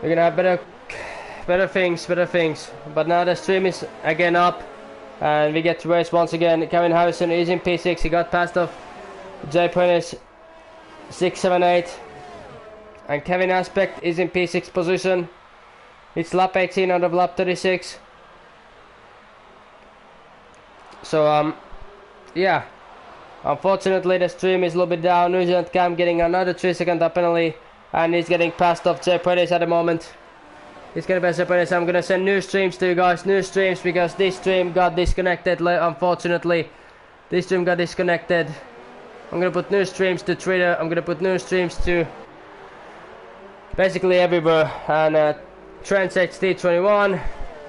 We're gonna have better things. But now the stream is again up, and we get to race once again. Kevin Harrison is in P6. He got past off Jay Prentice 6, 7, 8, and Kevin Aspect is in P6 position. It's lap 18 out of lap 36. So yeah. Unfortunately, the stream is a little bit down. New Zealand Cam getting another 3-second penalty, and he's getting passed off Jay Prentice at the moment. He's gonna pass Jay Prentice. I'm gonna send new streams to you guys, because this stream got disconnected. Unfortunately, this stream got disconnected. I'm gonna put new streams to Twitter. I'm gonna put new streams to basically everywhere. And Trent HT21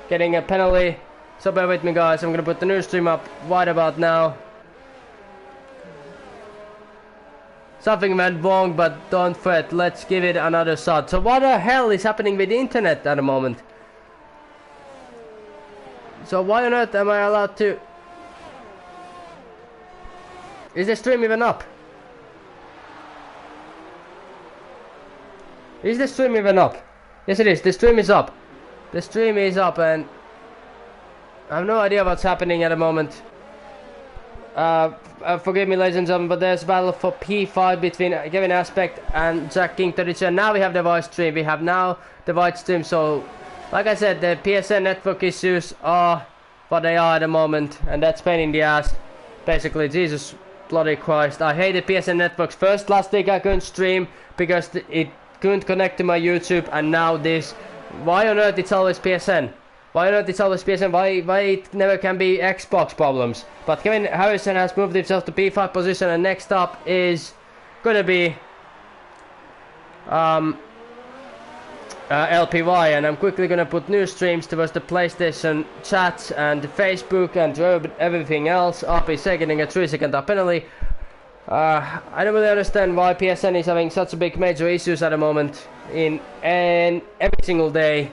getting a penalty. So bear with me, guys. I'm gonna put the new stream up right about now. Something went wrong, but don't fret, let's give it another shot. So what the hell is happening with the internet at the moment? So why on earth am I allowed to... Is the stream even up? Is the stream even up? Yes it is, the stream is up. The stream is up and... I have no idea what's happening at the moment. Forgive me, ladies and gentlemen, but there's a battle for P5 between Kevin Aspect and Jack King 32. And now we have the white stream. We have now the white stream. So, like I said, the PSN network issues are what they are at the moment, and that's pain in the ass. Basically, Jesus bloody Christ, I hated PSN networks. First, last week I couldn't stream because it couldn't connect to my YouTube, and now this. Why on earth it's always PSN? Why not it's always PSN? Why it never can be Xbox problems? But Kevin Harrison has moved himself to P5 position, and next up is gonna be LPY, and I'm quickly gonna put new streams towards the PlayStation chats and Facebook and everything else. RPC getting a 3-second penalty. I don't really understand why PSN is having such a big major issues at the moment in every single day.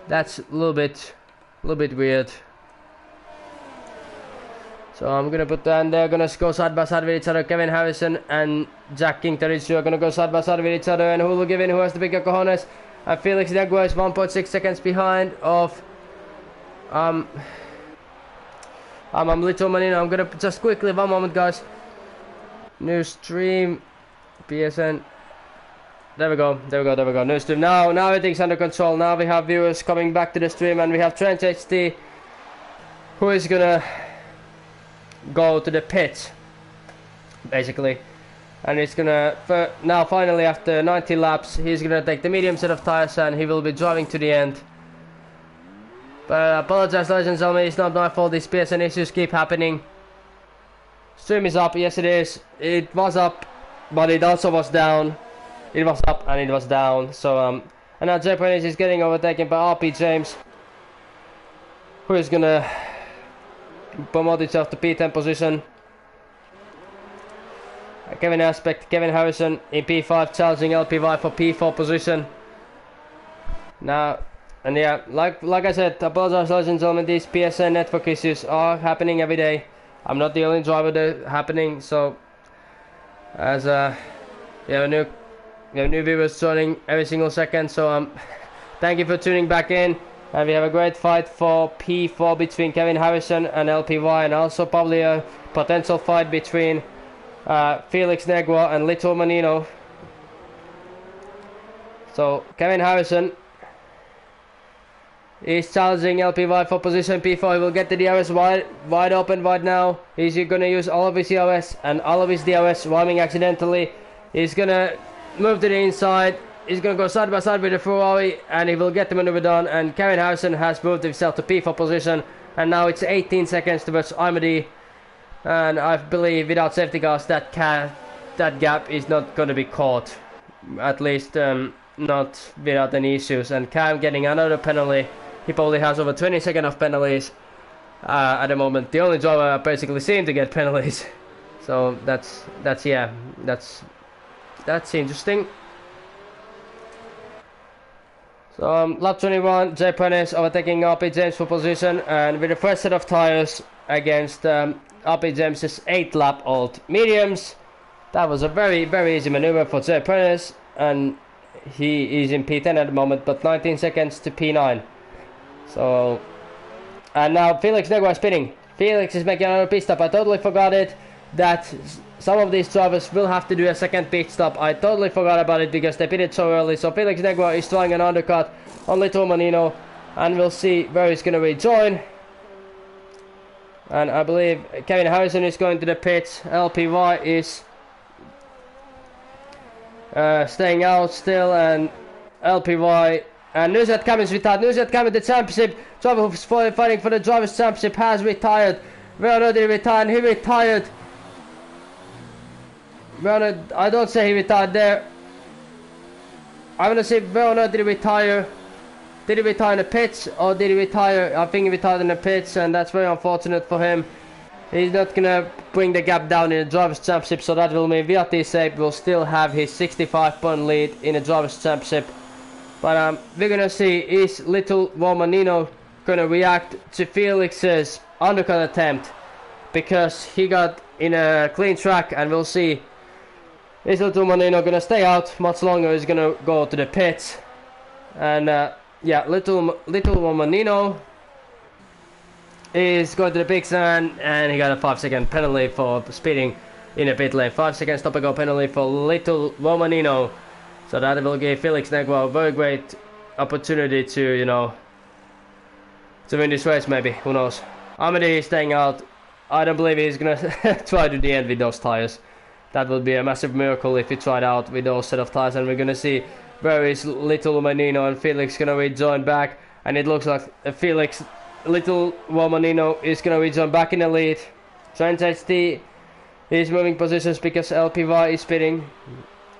That's a little bit weird. So I'm gonna put that, and they're gonna go side by side with each other. Kevin Harrison and Jack King 32 are gonna go side by side with each other, and who will give in? Who has the bigger cojones? And Felix Negua is 1.6 seconds behind of Little Manino. I'm gonna just quickly, one moment, guys. New stream, PSN. There we go. New stream. Now everything's under control. Now we have viewers coming back to the stream, and we have Trent HT, who is gonna go to the pits, basically. And he's gonna, now finally after 90 laps, he's gonna take the medium set of tires, and he will be driving to the end. But I apologize, ladies and gentlemen, it's not my fault. These PSN issues keep happening. Stream is up. Yes, it is. It was up, but it also was down. It was up and it was down. So and now Jay Prentice is getting overtaken by RP James, who is gonna promote himself to P10 position. Kevin Aspect, Kevin Harrison in P5 challenging LPY for P4 position. Now, and yeah, like I said, apologize, ladies and gentlemen, these PSN network issues are happening every day. I'm not the only driver that happening. So as we have new viewers joining every single second, so thank you for tuning back in, and we have a great fight for P4 between Kevin Harrison and LPY, and also probably a potential fight between Felix Negua and Little Manino. So Kevin Harrison is challenging LPY for position P4. He will get the DRS wide open right now. He's gonna use all of his EOS and all of his DRS rhyming accidentally. He's gonna move to the inside. He's gonna go side by side with the Ferrari, and he will get the maneuver done. And Kevin Harrison has moved himself to P4 position, and now it's 18 seconds towards Imedy. And I believe without safety cars, that gap is not gonna be caught, at least not without any issues. And Cam getting another penalty. He probably has over 20 seconds of penalties at the moment. The only driver I basically seem to get penalties. So that's interesting. So lap 21, Jay Prentice overtaking RP James for position, and with the first set of tires against RP James's 8-lap-old mediums. That was a very easy maneuver for Jay Prentice, and he is in P10 at the moment, but 19 seconds to P9. So, and now Felix Negua is spinning. Felix is making another pit stop. I totally forgot it, that some of these drivers will have to do a second pit stop. I totally forgot about it because they pitted so early. So Felix Negua is trying an undercut on Little Manino, and we'll see where he's going to rejoin. And I believe Kevin Harrison is going to the pits. LPY is staying out still, and LPY and Nuzat Kam is retired. Nuzat Kam, the championship driver who's fighting for the drivers' championship, has retired. Well, did he retire? He retired. Well, I don't say he retired there. I'm gonna say, well, did he retire? Did he retire in the pits, or did he retire? I think he retired in the pits, and that's very unfortunate for him. He's not gonna bring the gap down in the Drivers' Championship, so that will mean Viati Seip will still have his 65-point lead in the Drivers' Championship. But we're gonna see, is Little Romanino gonna react to Felix's undercut attempt, because he got in a clean track, and we'll see, is Little Romanino gonna stay out much longer? He's gonna go to the pits, and yeah, Little Romanino is going to the big stand, and he got a 5-second penalty for speeding in a pit lane. 5-second stop and go penalty for Little Romanino. So that will give Felix Negua a very great opportunity to, you know, to win this race maybe. Who knows? Amedy is staying out. I don't believe he's gonna try to the end with those tires. That would be a massive miracle if he tried out with those set of tires, and we're gonna see where is Little Romanino and Felix gonna rejoin back, and it looks like Little Romanino is gonna rejoin back in the lead. Trent HT is moving positions because LPY is spinning.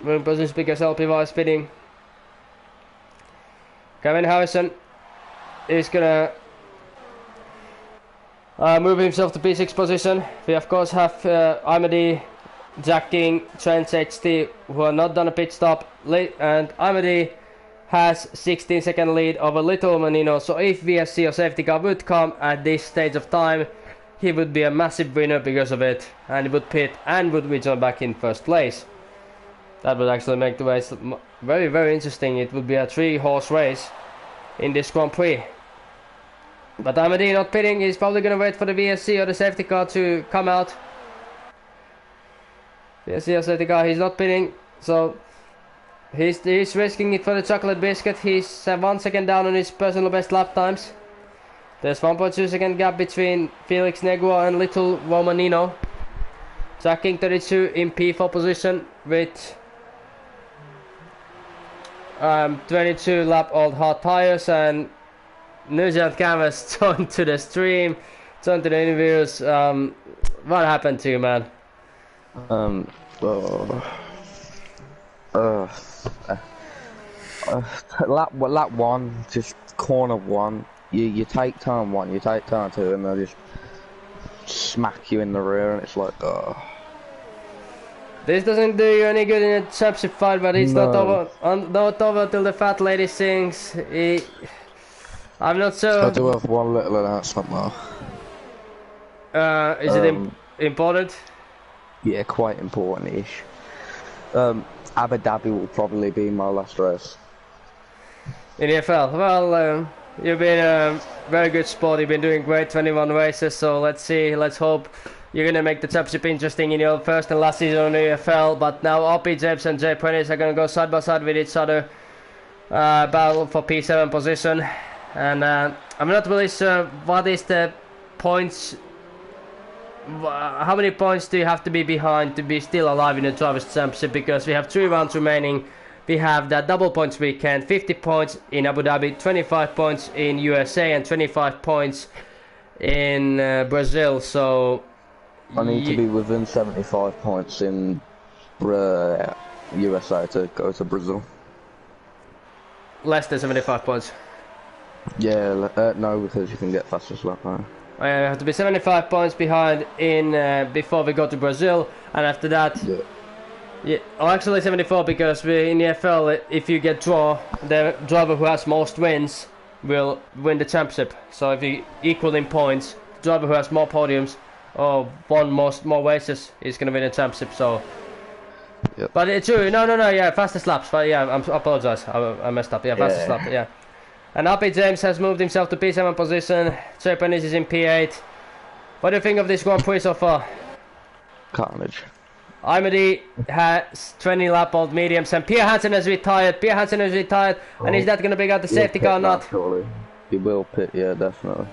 Moving positions because LPY is spinning. Kevin Harrison is gonna move himself to P6 position. We of course have Amedy, Jack King, Trent HT, who are not done a pit stop, and Amedy has 16-second lead over Little Manino. So if VSC or safety car would come at this stage of time, he would be a massive winner because of it, and he would pit and would return back in first place. That would actually make the race very, very interesting. It would be a 3-horse race in this Grand Prix. But Amedy not pitting. He's probably going to wait for the VSC or the safety car to come out. VSC or safety car, he's not pitting, so he's risking it for the chocolate biscuit. He's 1 second down on his personal best lap times. There's 1.2 second gap between Felix Negua and Little Romanino. Jack King 32 in P4 position with 22 lap old hard tires, and Nugent Canvas joined to the stream, joined to the interviews. What happened to you, man? Lap one, just corner one. You take turn one, you take turn two, and they just smack you in the rear, and it's like, This doesn't do you any good in a championship fight, but it's not over till the fat lady sings. I'm not so. I do have one little announcement though. Is it important? Yeah, quite important-ish. Abu Dhabi will probably be my last race. In EFL? Well, you've been a very good sport. You've been doing great, 21 races. So let's see. Let's hope you're gonna make the championship interesting in your first and last season on EFL. But now RP James and Jay Prentice are gonna go side by side with each other. Battle for P7 position, and I'm not really sure what is the points. How many points do you have to be behind to be still alive in the Drivers' Championship? Because we have 3 rounds remaining. We have that double points weekend, 50 points in Abu Dhabi, 25 points in USA, and 25 points in Brazil. So I need to be within 75 points in USA to go to Brazil. Less than 75 points. Yeah, no, because you can get fastest lap time. I have to be 75 points behind in before we go to Brazil, and after that, yeah, oh, actually 74, because we in the EFL, if you get draw, the driver who has most wins will win the championship. So if you equal in points, the driver who has more podiums or won more races is going to win the championship. So Yep. But it's true. No. Yeah, fastest laps. But yeah, I apologize. I messed up. Yeah, fastest lap. Yeah. And RP James has moved himself to P7 position. Trey Pennis is in P8. What do you think of this Grand Prix so far? Carnage. Imedy has 20 lap old mediums, and Pierre Hansen has retired. And is that going to bring out the safety car or not? Surely. He will pit, yeah, definitely.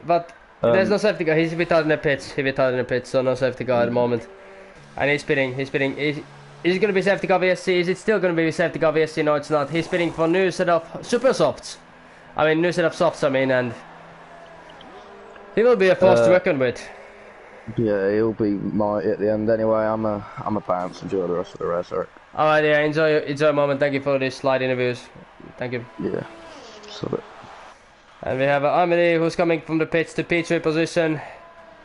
But there's no safety car. He's retired in the pits. So no safety car at the moment. And he's spinning. Is it going to be safety car VSC? Is it still going to be safety car VSC? No, it's not. He's spinning for new set of super softs. New set of softs. And he will be a force to reckon with. Yeah, he'll be mighty at the end anyway. I'm a bounce. Enjoy the rest of the race, Eric. Alright, yeah, enjoy a moment. Thank you for these slide interviews. Thank you. Yeah, so and we have Imedy who's coming from the pits to P3 position.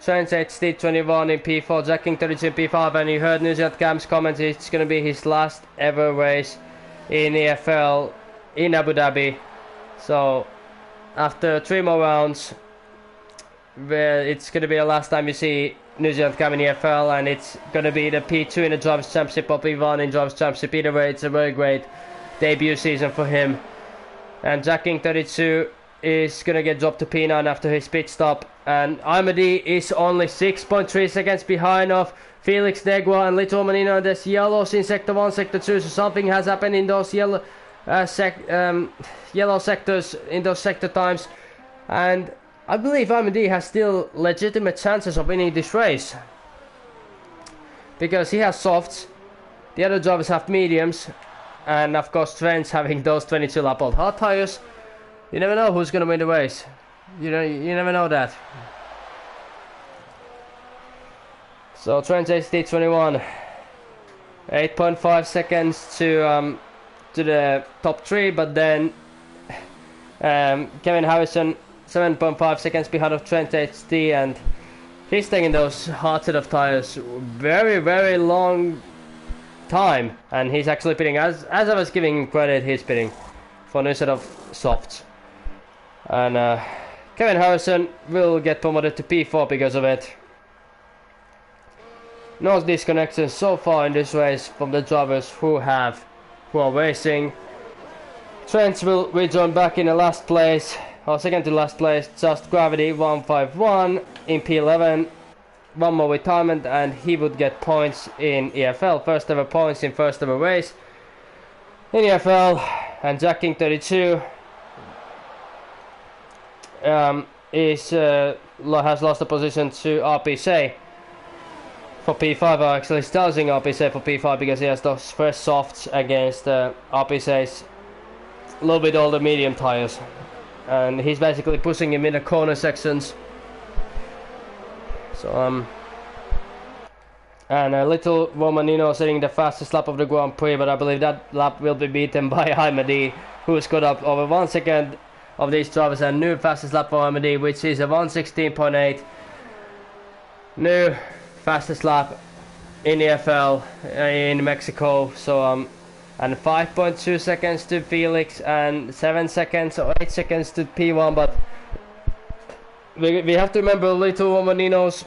Trent HD 21 in P4, Jacking 32 in P5, and you heard New Zealand Cam's comments. It's going to be his last ever race in EFL in Abu Dhabi. So after 3 more rounds, where it's going to be the last time you see New Zealand Cam in EFL, and it's going to be the P2 in the Drivers' Championship or P1 in Drivers' Championship. Either way, it's a very great debut season for him. And Jacking 32 is going to get dropped to P9 after his pit stop. And Imedy is only 6.3 seconds behind of Felix Negua and Little Manino. There's yellows in Sector 1, Sector 2, so something has happened in those yellow sectors, in those sector times. And I believe Imedy has still legitimate chances of winning this race. Because he has softs, the other drivers have mediums, and of course Trent's having those 22 lap old hard tires. You never know who's going to win the race. You never know that. So Trent HD21, 8.5 seconds to the top 3, but then Kevin Harrison 7.5 seconds behind of Trent HD, and he's taking those hard set of tires very, very long time, and he's actually pitting, as I was giving him credit, he's pitting for a new set of softs. And Kevin Harrison will get promoted to P4 because of it. No disconnections so far in this race from the drivers who are racing. Trent will rejoin back in the last place, or second to last place, Just Gravity 151 in P11. One more retirement and he would get points in EFL. First ever points in first ever race in EFL. And Jacking 32 has lost the position to RPC for P5, or actually stousing RPC for P5 because he has those fresh softs against RPC's a little bit older medium tires, and he's basically pushing him in the corner sections. So and Little Romanino setting the fastest lap of the Grand Prix, but I believe that lap will be beaten by Imedy, who's got up over 1 second of these drivers, and new fastest lap for Imedy, which is a 1:16.8. New fastest lap in EFL in Mexico. So and 5.2 seconds to Felix and 7 seconds or 8 seconds to P1, but we have to remember Little Romanino's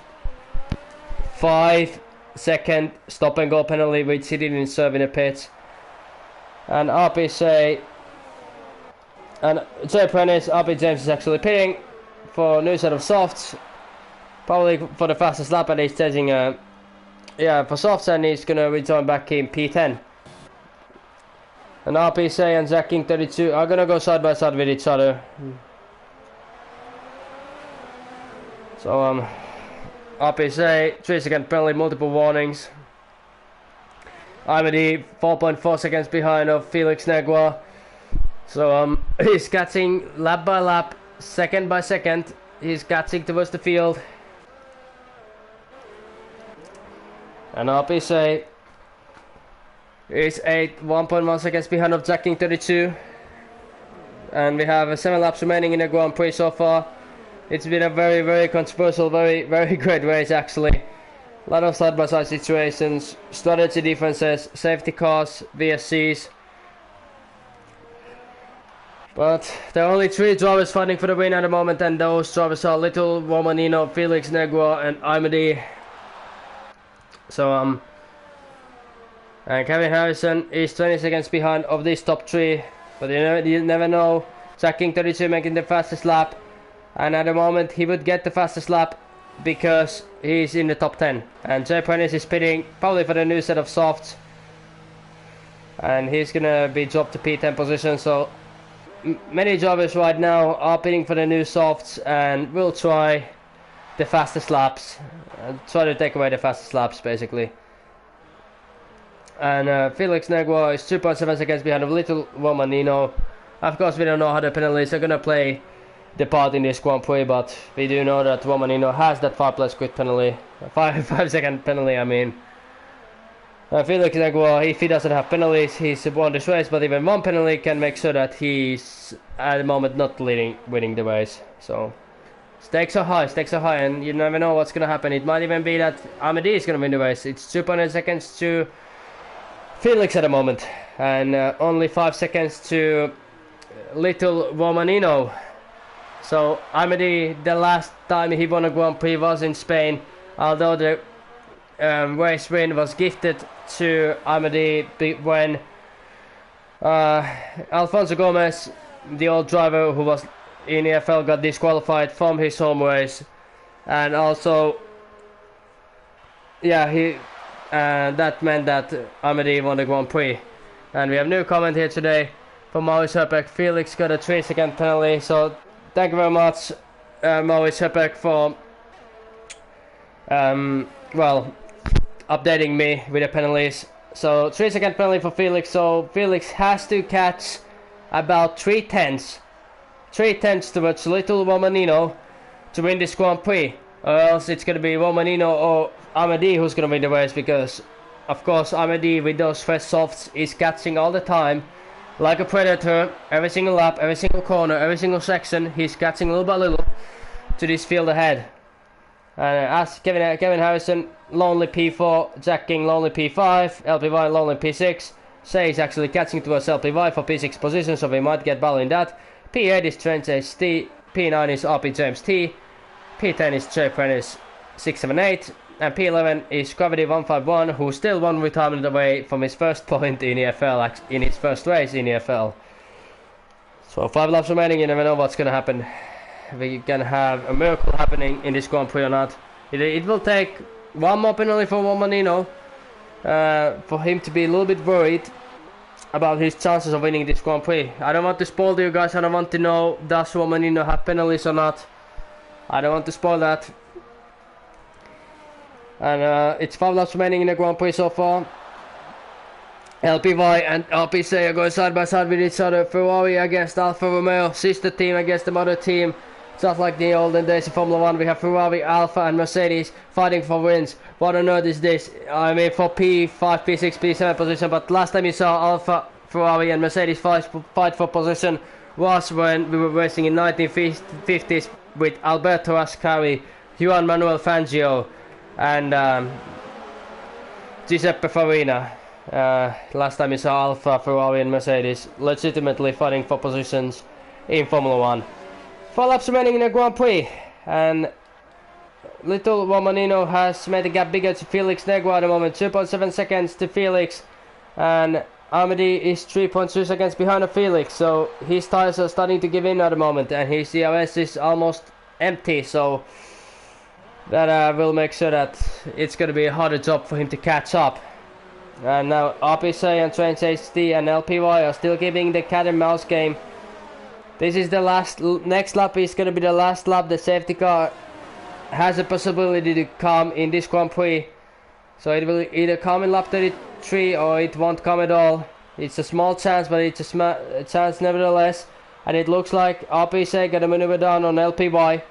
5-second stop and go penalty, which he didn't serve in the pits. And RPC and Jay Prentice, RP James is actually pitting for a new set of softs, probably for the fastest lap, and he's chasing for softs, and he's gonna return back in P10. And RPC and Jacking 32 are gonna go side by side with each other. So RPC 3-second penalty, multiple warnings. Imedy 4.4 seconds behind of Felix Negua. So he's catching lap by lap, second by second. He's catching towards the field. And RPC is 1.1 seconds behind of Jacking 32. And we have 7 laps remaining in the Grand Prix so far. It's been a very, very controversial, very, very great race actually. A lot of side-by-side situations, strategy differences, safety cars, VSCs. But there are only 3 drivers fighting for the win at the moment, and those drivers are Little Romanino, Felix Negua and Imedy. So And Kevin Harrison is 20 seconds behind of this top 3, but you never know. Jacking 32 making the fastest lap, and at the moment he would get the fastest lap because he's in the top 10. And Jay Prentice is pitting probably for the new set of softs, and he's gonna be dropped to P10 position. So many drivers right now are pitting for the new softs and will try the fastest laps, try to take away the fastest laps basically. And Felix Negua is 2.7 seconds behind of Little Romanino. Of course, we don't know how the penalties are gonna play the part in this Grand Prix, but we do know that Romanino has that 5 plus quit penalty, 5 second penalty. I mean, Felix Negua, if he doesn't have penalties, he's won this race. But even one penalty can make sure that he's at the moment not winning the race. So stakes are high, and you never know what's gonna happen. It might even be that Amedi is gonna win the race. It's 2.8 seconds to Felix at the moment, and only 5 seconds to Little Romanino. So Amedi, the last time he won a Grand Prix was in Spain, although the race win was gifted to Amedi when Alfonso Gomez, the old driver who was in EFL, got disqualified from his home race. And also, yeah, that meant that Amedi won the Grand Prix. And we have new comment here today from Maurice Herbeck. Felix got a 3 second penalty, so thank you very much, Maurice Herbeck, for well, updating me with the penalties. So 3 second penalty for Felix, so Felix has to catch about 3/10 towards Little Romanino to win this Grand Prix, or else it's going to be Romanino or Amedi who's going to win the race, because of course Amedi with those fresh softs is catching all the time like a predator. Every single lap, every single corner, every single section, he's catching little by little to this field ahead. And as Kevin Harrison, lonely P4, Jack King, lonely P5, LPY, lonely P6. Say he's actually catching towards LPY for P6 position, so we might get battle in that. P8 is Trent ST, P9 is RP James T, P10 is Jay Prentice 678, and P11 is Gravity 151, who still one retirement away from his first point in EFL, in his first race in EFL. So 5 laps remaining, you never know what's gonna happen. We can have a miracle happening in this Grand Prix or not. It will take one more penalty for Romanino for him to be a little bit worried about his chances of winning this Grand Prix. I don't want to spoil you guys. I don't want to know does Romanino have penalties or not. I don't want to spoil that. And it's 5 laps remaining in the Grand Prix so far. LPY and RPC are going side by side with each other. Ferrari against Alfa Romeo, sister team against the mother team. Just like the olden days in Formula 1, we have Ferrari, Alfa and Mercedes fighting for wins. What on earth is this? I mean, for P5, P6, P7 position, but last time you saw Alfa, Ferrari and Mercedes fight for position was when we were racing in 1950s with Alberto Ascari, Juan Manuel Fangio and Giuseppe Farina. Last time you saw Alfa, Ferrari and Mercedes legitimately fighting for positions in Formula 1. 4 laps remaining in the Grand Prix, and Little Romanino has made the gap bigger to Felix Negua at the moment, 2.7 seconds to Felix, and Amedi is 3.2 seconds behind of Felix, so his tires are starting to give in at the moment, and his DRS is almost empty, so that will make sure that it's going to be a harder job for him to catch up. And now RPC and Trains HD and LPY are still giving the cat and mouse game. This is the next lap is going to be the last lap. The safety car has a possibility to come in this Grand Prix. So it will either come in lap 33 or it won't come at all. It's a small chance, but it's a chance nevertheless. And it looks like RPC got a maneuver down on LPY.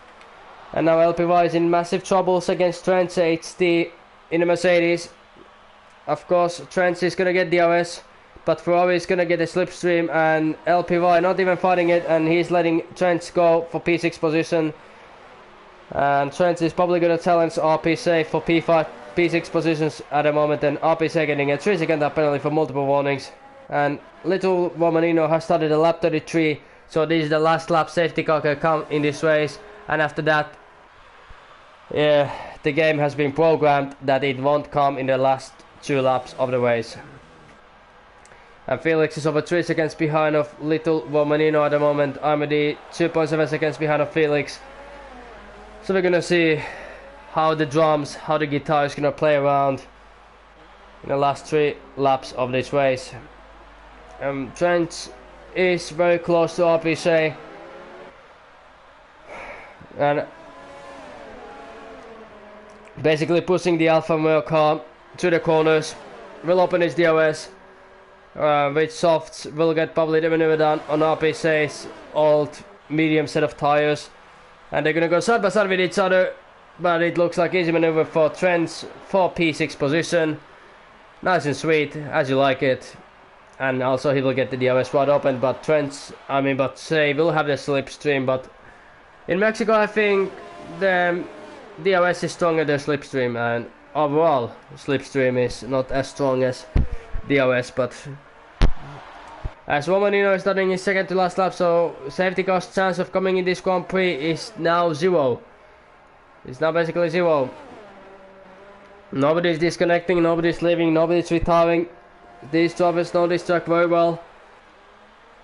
And now LPY is in massive troubles against Trent HD in the Mercedes. Of course, Trent is going to get DRS. But Ferrari is going to get a slipstream, and LPY not even fighting it, and he's letting Trent go for P6 position. And Trent is probably going to challenge RPC for P5, P6 positions at the moment, and RPC getting a 3 second penalty for multiple warnings. And Little Romanino has started a lap 33, so this is the last lap safety car can come in this race. And after that, the game has been programmed that it won't come in the last 2 laps of the race. And Felix is over 3 seconds behind of Little Womanino at the moment. Amedy 2.7 seconds behind of Felix. So we're gonna see how the drums, how the guitar is gonna play around in the last 3 laps of this race. Trent is very close to RPC. And basically pushing the Alfa Romeo car to the corners. Will open his DRS. Which softs will get probably the maneuver done on RPC's old medium set of tires. And they're gonna go side by side with each other. But it looks like easy maneuver for Trent's 4 P6 position. Nice and sweet, as you like it. And also he will get the DRS wide open. But Say will have the slipstream. But in Mexico I think the DRS is stronger than slipstream. And overall slipstream is not as strong as DRS, but as Romanino is starting his second to last lap, so safety car's chance of coming in this Grand Prix is now 0. It's now basically 0. Nobody's disconnecting, nobody's leaving, nobody's retiring. These drivers know this track very well.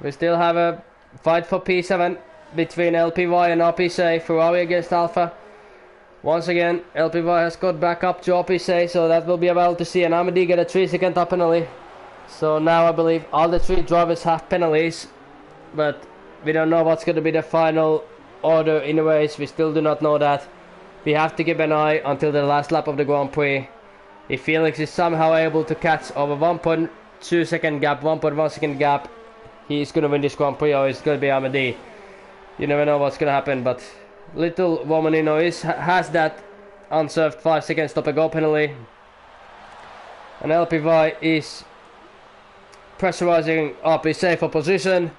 We still have a fight for P7 between LPY and RPC, Ferrari against Alfa. Once again, LPY has got back up to RPC, so that will be about to see an Amedy get a 3-second top penalty. So now I believe all the 3 drivers have penalties, but we don't know what's going to be the final order in the race. We still do not know that. We have to keep an eye until the last lap of the Grand Prix. If Felix is somehow able to catch over 1.2 second gap, 1.1 second gap, he's going to win this Grand Prix, or it's going to be Amedy. You never know what's going to happen, but Little Womanino has that unserved 5 second stop and go penalty. And LPY is pressurizing RPC for position.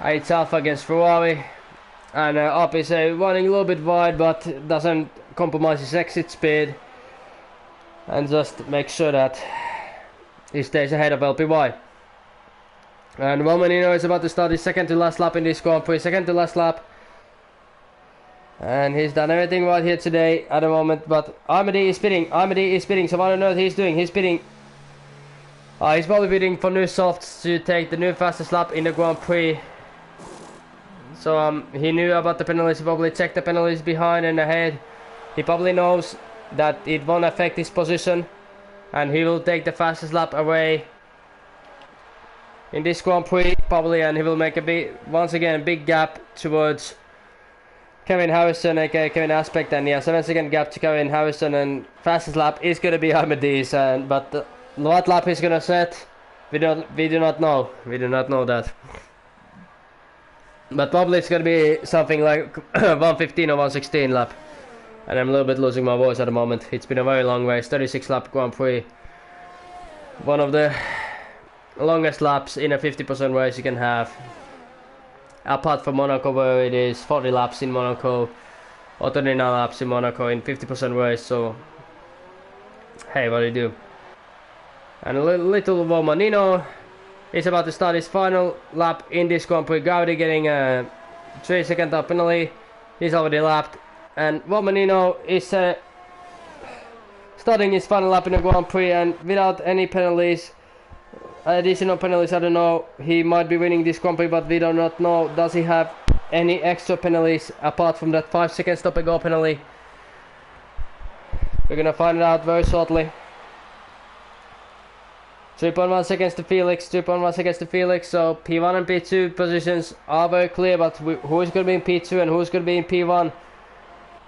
It's Alfa against Ferrari. And RPC running a little bit wide, but doesn't compromise his exit speed. And just make sure that he stays ahead of LPY. And Womanino is about to start his second to last lap in this Grand Prix. Second to last lap. And he's done everything right here today at the moment, but Amedy is spinning, so I don't know what he's doing. He's spinning. He's probably waiting for new softs to take the new fastest lap in the Grand Prix. So he knew about the penalties, he probably checked the penalties behind and ahead. He probably knows that it won't affect his position, and he will take the fastest lap away in this Grand Prix probably, and he will make a big gap towards Kevin Harrison, aka Kevin Aspect, and 7-second gap to Kevin Harrison, and fastest lap is gonna be Amedy's, but what lap he's gonna set, we do not know. We do not know that. But probably it's gonna be something like 115 or 116 lap. And I'm a little bit losing my voice at the moment. It's been a very long race, 36 lap Grand Prix. One of the longest laps in a 50% race you can have. Apart from Monaco, where it is 40 laps in Monaco, or 39 laps in Monaco in 50% race, so hey, what do you do? And Little Womanino is about to start his final lap in this Grand Prix. Gaudi getting a 3-second top penalty. He's already lapped. And Womanino is starting his final lap in the Grand Prix, and without any penalties, additional penalties, I don't know. He might be winning this Grand Prix, but we do not know. Does he have any extra penalties apart from that 5-second stop and go penalty? We're gonna find out very shortly. 3.1 seconds to Felix, 3.1 seconds to Felix, so P1 and P2 positions are very clear, but who is going to be in P2 and who is going to be in P1?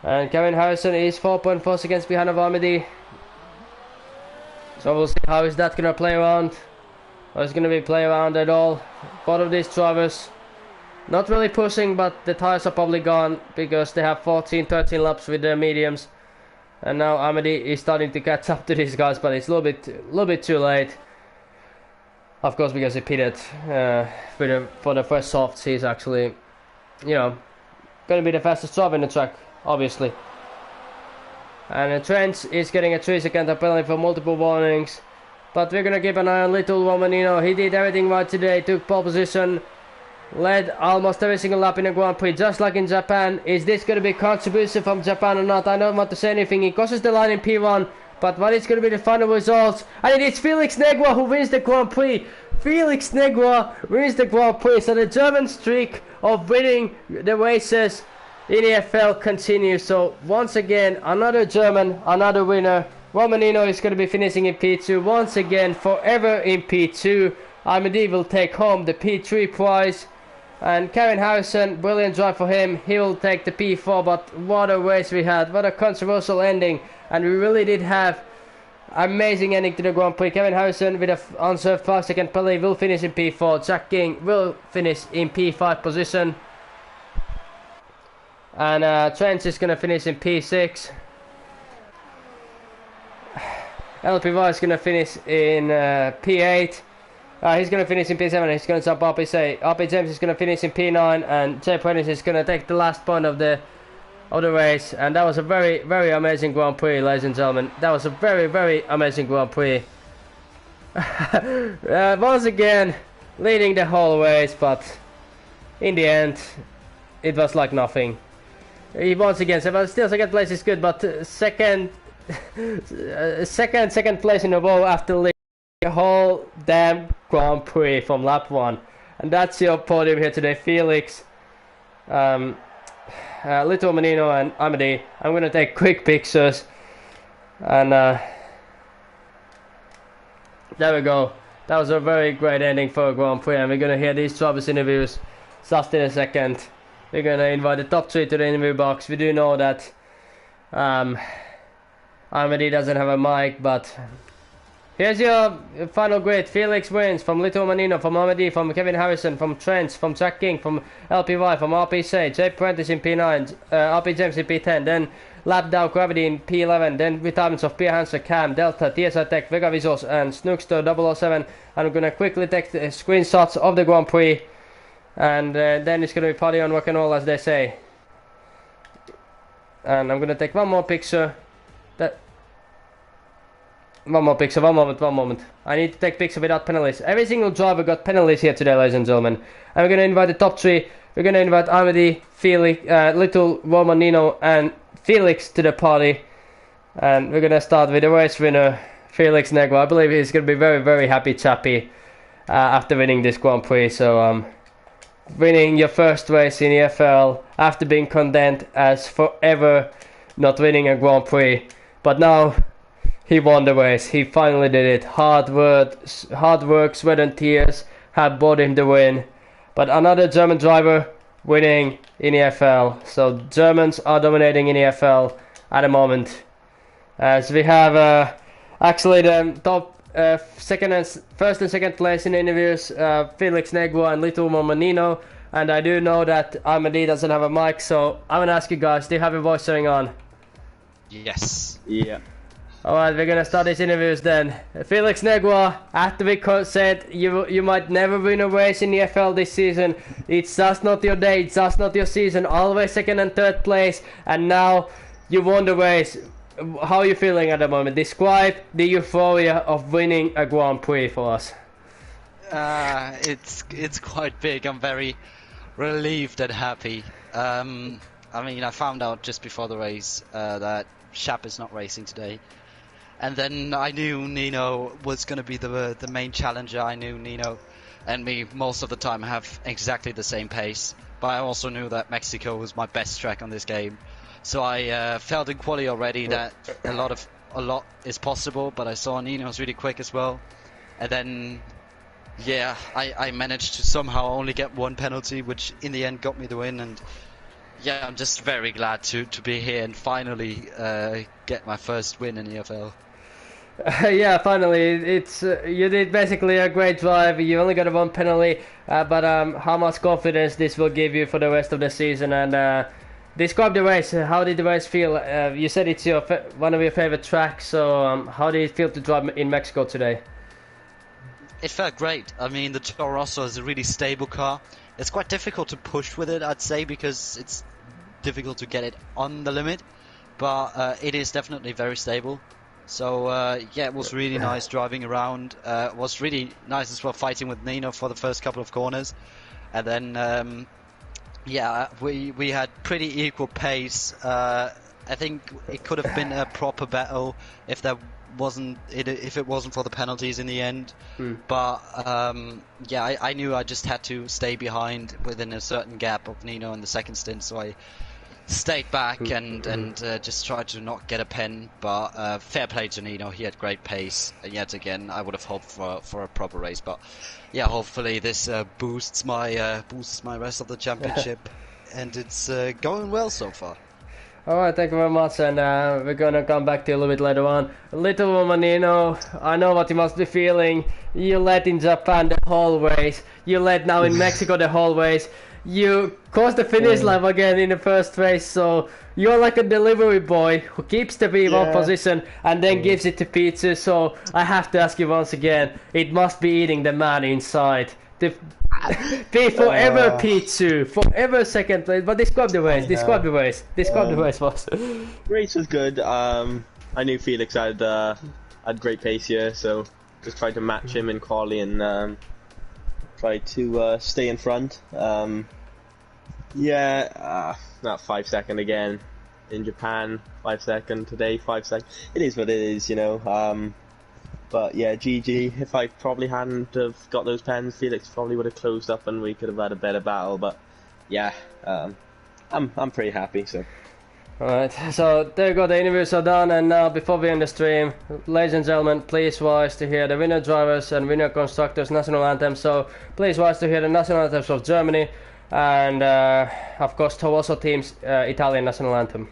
And Kevin Harrison is 4.4 seconds behind of Amedy. So we'll see how is that going to play around. Or is going to be play around at all. Both of these drivers not really pushing, but the tires are probably gone because they have 13 laps with their mediums. And now Amedy is starting to catch up to these guys, but it's a little bit too late. Of course, because he pitted for the first softs, he's actually, going to be the fastest driver in the track, obviously. And Trent is getting a 3-second penalty for multiple warnings. But we're going to keep an eye on Little Womanino. He did everything right today, took pole position, led almost every single lap in the Grand Prix, just like in Japan. Is this going to be contribution from Japan or not? I don't want to say anything. He crosses the line in P1, But what is going to be the final results? And it is Felix Negua who wins the Grand Prix. Felix Negua wins the Grand Prix. So the German streak of winning the races in EFL continues. So once again, another German, another winner. Romanino is going to be finishing in P2 once again, forever in P2. Amadi will take home the P3 prize. And Kevin Harrison, brilliant drive for him. He will take the P4, but what a race we had. What a controversial ending. And we really did have amazing ending to the Grand Prix. Kevin Harrison with an unserved 5-second penalty will finish in P4. Jack King will finish in P5 position. And Trent is going to finish in P6. LPY is going to finish in P8. He's going to finish in P7. He's going to jump RP. RP James is going to finish in P9. And Jay Prentice is going to take the last point of the race. And that was a very, very amazing Grand Prix, ladies and gentlemen. That was a very, very amazing Grand Prix. Once again, leading the whole race. But in the end, it was like nothing. He once again said, well, still second place is good. But second place in a row after leading the whole damn Grand Prix from lap 1. And that's your podium here today. Felix, Little Menino and Amadi. I'm going to take quick pictures. And there we go. That was a very great ending for a Grand Prix. And we're going to hear these drivers' interviews just in a second. We're going to invite the top 3 to the interview box. We do know that Amadi doesn't have a mic, but here's your final grid. Felix wins from Little Manino, from Amadi, from Kevin Harrison, from Trent, from Jack King, from LPY, from RPC, Jay Prentice in P9, RP James in P10, then Lap Down Gravity in P11, then retirements of Pierre Hansen, Cam, Delta, TSI Tech, Vega Visuals, and Snookster 007. And I'm going to quickly take the screenshots of the Grand Prix, and then it's going to be party on rock and roll, as they say. And I'm going to take one more picture. One moment. I need to take picture without penalties. Every single driver got penalties here today, ladies and gentlemen. And we're going to invite the top 3. We're going to invite Amadi, Felix, Little Romanino, and Felix to the party. And we're going to start with the race winner, Felix Negro. I believe he's going to be very, very happy chappy after winning this Grand Prix. So, winning your first race in EFL after being condemned as forever not winning a Grand Prix. But now he won the race. He finally did it. Hard work, sweat and tears have brought him the win. But another German driver winning in EFL. So Germans are dominating in EFL at the moment. As we have actually the top first and second place in the interviews, Felix Negua and Little Momanino. And I do know that Amadi doesn't have a mic, so I'm going to ask you guys, do you have your voice going on? Yes. Yeah. Alright, we're gonna start these interviews then. Felix Negua, after we said you might never win a race in the EFL this season. It's just not your day, it's just not your season. Always second and third place, and now you won the race. How are you feeling at the moment? Describe the euphoria of winning a Grand Prix for us. It's quite big. I'm very relieved and happy. I mean, I found out just before the race that Shap is not racing today. And then I knew Nino was going to be the main challenger. I knew Nino and me most of the time have exactly the same pace. But I also knew that Mexico was my best track on this game. So I felt in quali already that a lot is possible. But I saw Nino's really quick as well. And then, yeah, I managed to somehow only get one penalty, which in the end got me the win. And yeah, I'm just very glad to be here and finally get my first win in EFL. Yeah, finally, it's you did basically a great drive. You only got a one penalty, but how much confidence this will give you for the rest of the season? And describe the race. How did the race feel? You said it's one of your favorite tracks. So how did it feel to drive in Mexico today? It felt great. I mean, the Toro Rosso is a really stable car. It's quite difficult to push with it, I'd say, because it's difficult to get it on the limit. But it is definitely very stable. So yeah, it was really nice driving around. It was really nice as well fighting with Nino for the first couple of corners. And then yeah, we had pretty equal pace I think it could have been a proper battle if it wasn't for the penalties in the end. But yeah, I knew I just had to stay behind within a certain gap of Nino in the second stint, so I stayed back and just tried to not get a pen. But fair play to Nino, he had great pace. Yet again, I would have hoped for a proper race, but yeah, hopefully this boosts my rest of the championship, and it's going well so far. Alright, thank you very much, and we're gonna come back to you a little bit later on. Little woman, I know what you must be feeling. You led in Japan the whole race, you led now in Mexico the whole race. You crossed the finish line again in the first race, so you're like a delivery boy who keeps the V1 position and then gives it to P2, so I have to ask you once again, it must be eating the man inside. Be forever P2, forever second place, but describe the race, describe the race for us. Race was good. I knew Felix had great pace here, so just tried to match him in quali and tried to stay in front. Not 5 second again in Japan, 5 second today, 5 second. It is what it is, But yeah, GG. If I probably hadn't have got those pens, Felix probably would have closed up and we could have had a better battle. But yeah, I'm pretty happy. So. Alright, so there you go, the interviews are done, and now before we end the stream, ladies and gentlemen, please rise to hear the winner drivers and winner constructors national anthems. So please rise to hear the national anthems of Germany and of course Towoso team's Italian national anthem.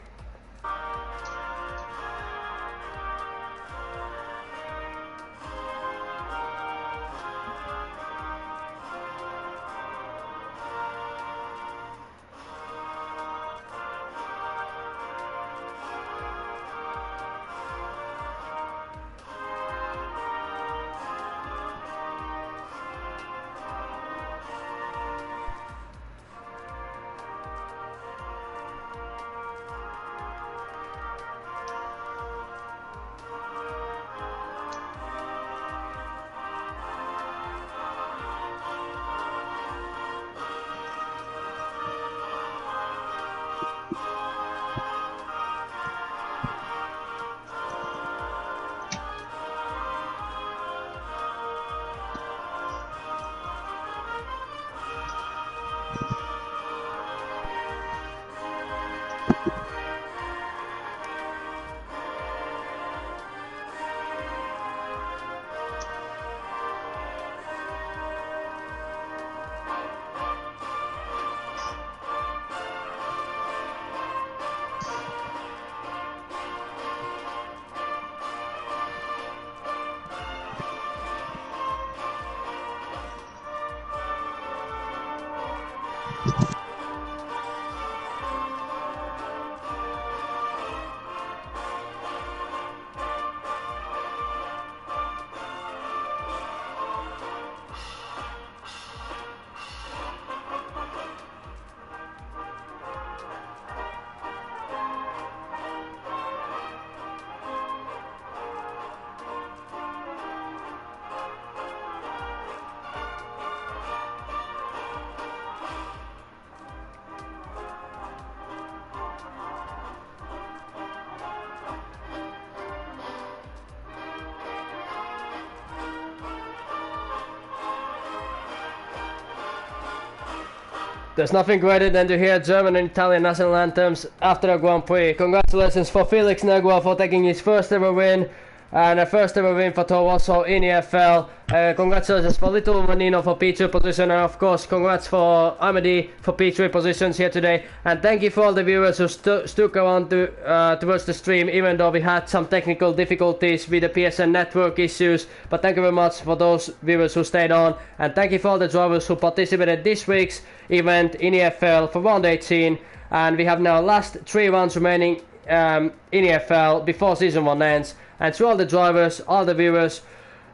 There's nothing greater than to hear German and Italian national anthems after a Grand Prix. Congratulations for Felix Negua for taking his first ever win, and a first ever win for Towoso in EFL. Congratulations for Little Manino for P2 position, and of course congrats for Amadi for P3 positions here today. And thank you for all the viewers who stuck around towards the stream, even though we had some technical difficulties with the PSN network issues. But thank you very much for those viewers who stayed on, and thank you for all the drivers who participated this week's event in EFL for round 18. And we have now last 3 rounds remaining in EFL before season 1 ends. And to all the drivers, all the viewers,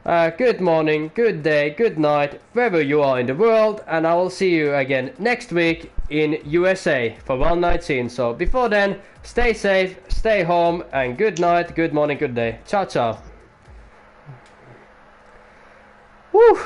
good morning, good day, good night, wherever you are in the world, and I will see you again next week in USA for round 19. So before then, stay safe, stay home, and good night, good morning, good day. Ciao, ciao. Woo!